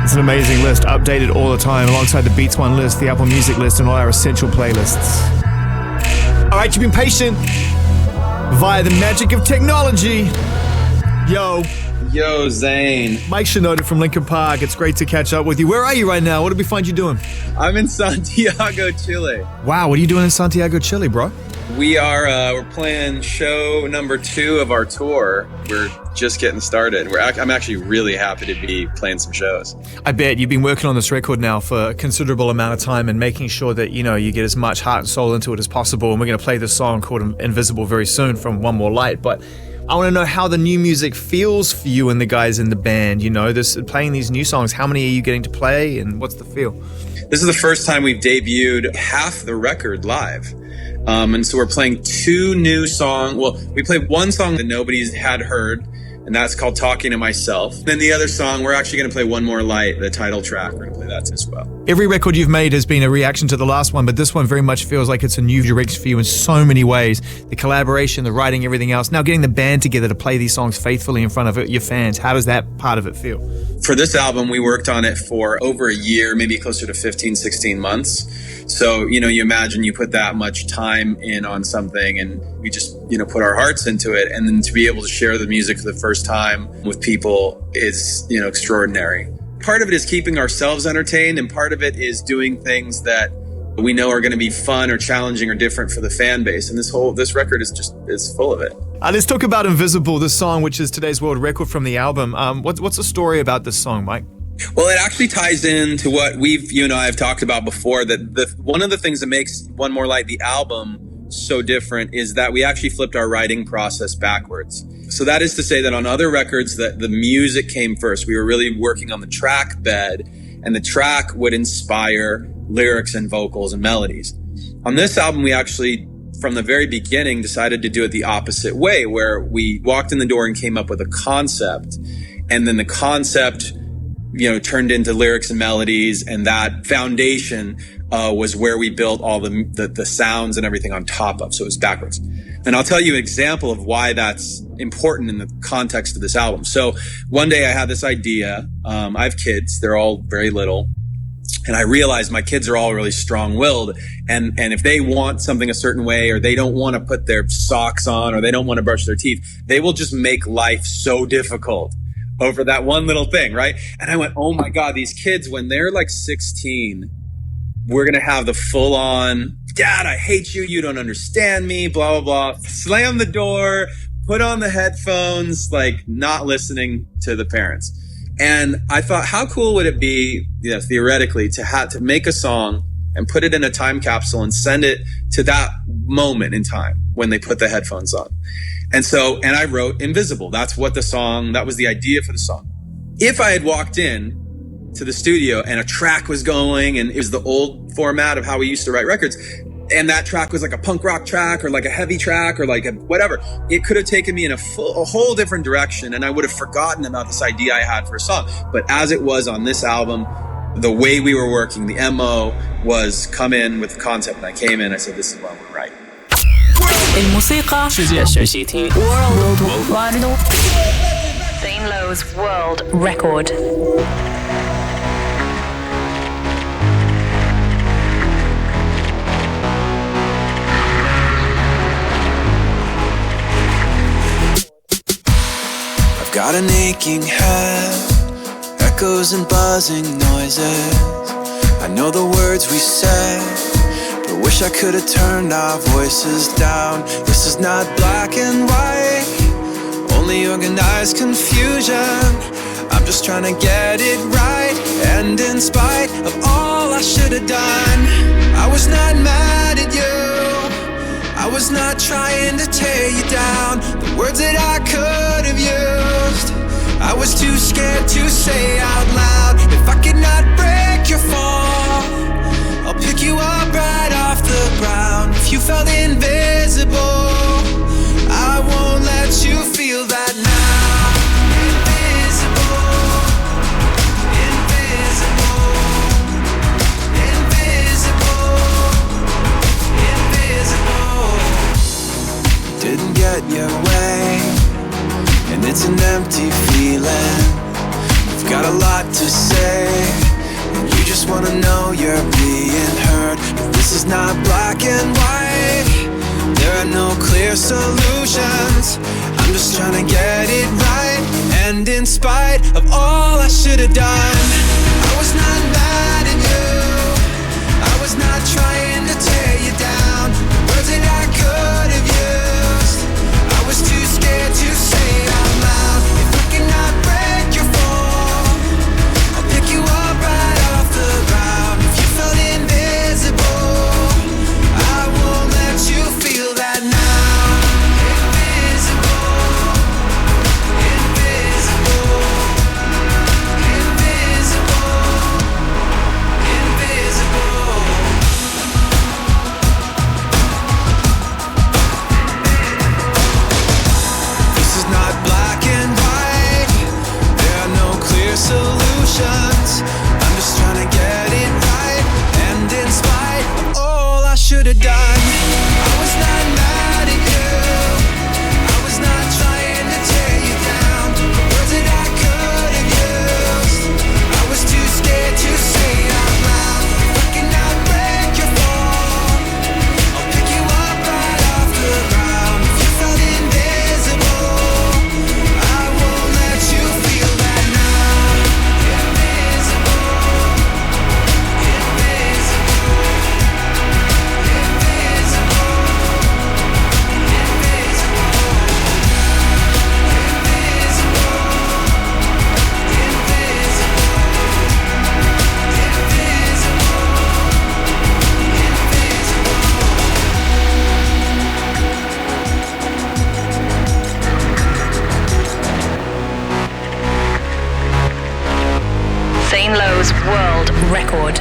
It's an amazing list, updated all the time, alongside the Beats1 list, the Apple Music list, and all our essential playlists. All right, you've been patient via the magic of technology. Yo, Zane. Mike Shinoda from Linkin Park. It's great to catch up with you. Where are you right now? What did we find you doing? I'm in Santiago, Chile. Wow, what are you doing in Santiago, Chile, bro? We're playing show number 2 of our tour. We're just getting started. I'm actually really happy to be playing some shows. I bet you've been working on this record now for a considerable amount of time and making sure that, you get as much heart and soul into it as possible. And we're going to play this song called Invisible very soon from One More Light. But I want to know how the new music feels for you and the guys in the band. Playing these new songs, how many are you getting to play and what's the feel? This is the first time we've debuted half the record live. And so we're playing 2 new songs. Well, we played one song that nobody had heard, and that's called Talking to Myself. Then the other song, we're actually going to play One More Light, the title track. We're going to play that as well. Every record you've made has been a reaction to the last one, but this one very much feels like it's a new direction for you in so many ways. The collaboration, the writing, everything else. Now getting the band together to play these songs faithfully in front of your fans. How does that part of it feel? For this album, we worked on it for over a year, maybe closer to 15, 16 months. So, you imagine you put that much time in on something and we just, put our hearts into it. And then to be able to share the music for the first time with people is, extraordinary. Part of it is keeping ourselves entertained, and part of it is doing things that we know are going to be fun or challenging or different for the fan base. And this record is full of it. Let's talk about Invisible, this song, which is today's world record from the album. What's the story about this song, Mike? Well, it actually ties into what you and I have talked about before, that one of the things that makes One More Light, the album, so different is that we actually flipped our writing process backwards. So that is to say that on other records, that the music came first. We were really working on the track bed, and the track would inspire lyrics and vocals and melodies. On this album, we actually, from the very beginning, decided to do it the opposite way, where we walked in the door and came up with a concept, and then the concept turned into lyrics and melodies, and that foundation was where we built all the sounds and everything on top of. So it was backwards. And I'll tell you an example of why that's important in the context of this album. So one day I had this idea. I have kids. They're all very little. And I realized my kids are all really strong-willed. And if they want something a certain way, or they don't want to put their socks on, or they don't want to brush their teeth, they will just make life so difficult over that one little thing, right? And I went, oh my God, these kids, when they're like 16, we're going to have the full on, Dad, I hate you. You don't understand me, blah, blah, blah. Slam the door, put on the headphones, like not listening to the parents. And I thought, how cool would it be, theoretically, to make a song and put it in a time capsule and send it to that moment in time when they put the headphones on. And I wrote Invisible. That was the idea for the song. If I had walked in to the studio and a track was going, and it was the old format of how we used to write records, and that track was like a punk rock track or like a heavy track or like a whatever, it could have taken me in a whole different direction, and I would have forgotten about this idea I had for a song. But as it was on this album, the way we were working, the MO was come in with the concept, and I came in, I said, this is what we're writing. الموسيقى世界学习听 Worldwide Zane Lowe's World Record. I've got an aching head, echoes and buzzing noises. I know the words we say, but wish I could have turned our voices down. This is not black and white, only organized confusion. I'm just trying to get it right, and in spite of all I should have done, I was not mad at you, I was not trying to tear you down. The words that I could have used, I was too scared to say out loud. If I could not break your fall, I'll pick you up right off the ground. If you felt invisible, I won't let you feel that now. Invisible, invisible, invisible, invisible. Didn't get your way, and it's an empty feeling. You've got a lot to say, and you just wanna know you're being heard. But this is not black and white. There are no clear solutions. I'm just trying to get it right. And in spite of all I should have done, I was not mad at you. I was not trying to tear you down. The words that I could have used, I was too scared to say out loud. If I cannot break your fall, I'll pick you up right off the ground. If you felt invisible, I won't let you feel that now. Invisible, invisible, invisible, invisible. This is not black and white. There are no clear solutions. I'm just trying to get it right. And in spite of all I should have done, I was not mad at you. I was not trying to tear you down. The words that I could have used, I was too scared to say out loud. If I cannot break your fall, I'll pick you up right off the ground. If you felt invisible, I won't let you feel that now. Invisible, invisible, Zane Lowe's world record.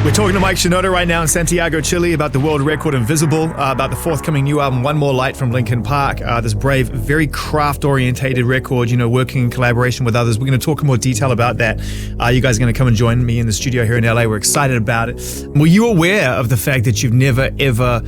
We're talking to Mike Shinoda right now in Santiago, Chile about the world record Invisible, about the forthcoming new album One More Light from Linkin Park, this brave, very craft-orientated record, working in collaboration with others. We're going to talk in more detail about that. You guys are going to come and join me in the studio here in LA. We're excited about it. Were you aware of the fact that you've never, ever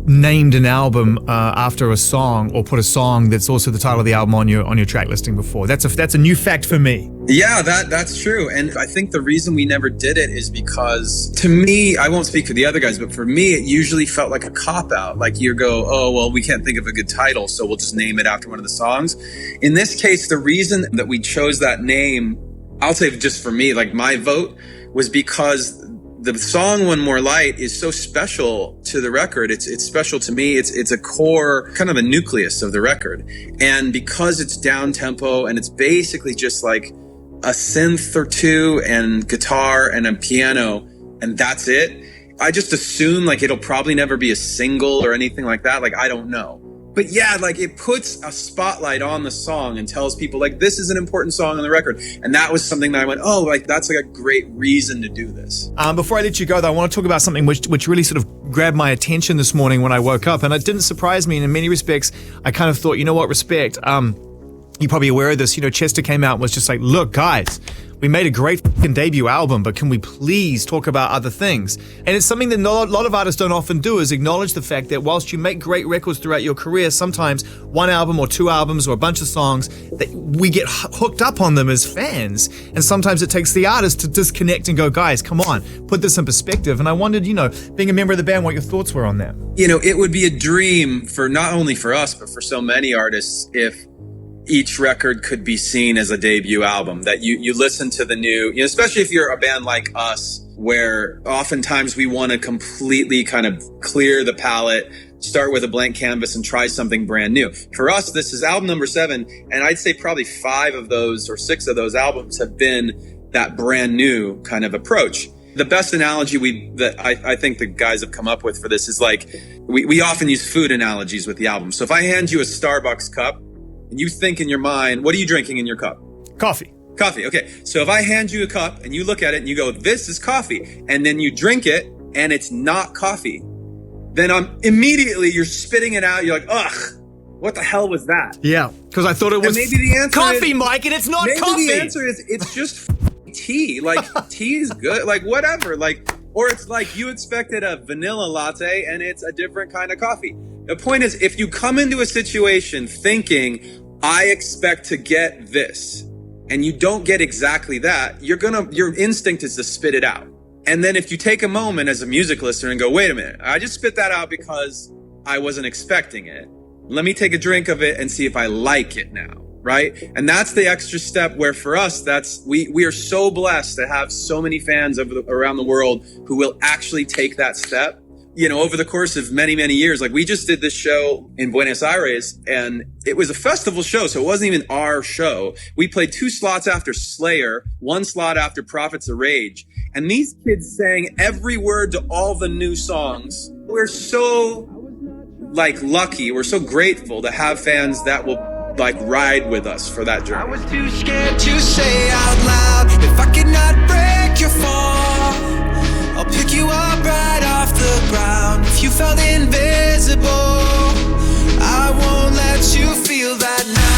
named an album after a song or put a song that's also the title of the album on your track listing before? That's a new fact for me. Yeah, that's true. And I think the reason we never did it is because, to me, I won't speak for the other guys, but for me, it usually felt like a cop-out. Like you go, oh, well, we can't think of a good title, so we'll just name it after one of the songs. In this case, the reason that we chose that name, I'll say just for me, like my vote, was because the song One More Light is so special to the record. It's special to me. It's a core, kind of a nucleus of the record. And because it's down tempo and it's basically just like a synth or two and guitar and a piano, and that's it, I just assume like it'll probably never be a single or anything like that. Like, I don't know. But yeah, like it puts a spotlight on the song and tells people like, this is an important song on the record. And that was something that I went, oh, like that's like a great reason to do this. Before I let you go, though, I want to talk about something which really sort of grabbed my attention this morning when I woke up. And it didn't surprise me. And in many respects, I kind of thought, you know what, respect. You're probably aware of this. Chester came out and was just like, look, guys, we made a great fucking debut album, but can we please talk about other things? And it's something that a lot of artists don't often do, is acknowledge the fact that whilst you make great records throughout your career, sometimes one album or two albums or a bunch of songs, that we get hooked up on them as fans. And sometimes it takes the artist to disconnect and go, guys, come on, put this in perspective. And I wondered, being a member of the band, what your thoughts were on that. It would be a dream for not only for us, but for so many artists if each record could be seen as a debut album, that you listen to the new, especially if you're a band like us, where oftentimes we want to completely kind of clear the palette, start with a blank canvas and try something brand new. For us, this is album number 7. And I'd say probably 5 of those or 6 of those albums have been that brand new kind of approach. The best analogy that I think the guys have come up with for this is like, we often use food analogies with the album. So if I hand you a Starbucks cup, and you think in your mind, what are you drinking in your cup? Coffee. Coffee, okay. So if I hand you a cup and you look at it and you go, this is coffee, and then you drink it and it's not coffee, then immediately you're spitting it out. You're like, ugh, what the hell was that? Yeah, because I thought it was maybe the answer coffee, is, Mike, and it's not maybe coffee. The answer is it's just tea. Like, tea is good. Like, whatever. Like, or it's like you expected a vanilla latte and it's a different kind of coffee. The point is, if you come into a situation thinking, I expect to get this, and you don't get exactly that, your instinct is to spit it out. And then if you take a moment as a music listener and go, wait a minute, I just spit that out because I wasn't expecting it. Let me take a drink of it and see if I like it now, right? And that's the extra step where for us, we are so blessed to have so many fans around the world who will actually take that step. You know, over the course of many, many years, like we just did this show in Buenos Aires and it was a festival show. So it wasn't even our show. We played 2 slots after Slayer, 1 slot after Prophets of Rage. And these kids sang every word to all the new songs. We're so lucky. We're so grateful to have fans that will ride with us for that journey. I was too scared to say out loud, if I could not break your fall, I'll pick you up right off the ground. If you felt invisible, I won't let you feel that now.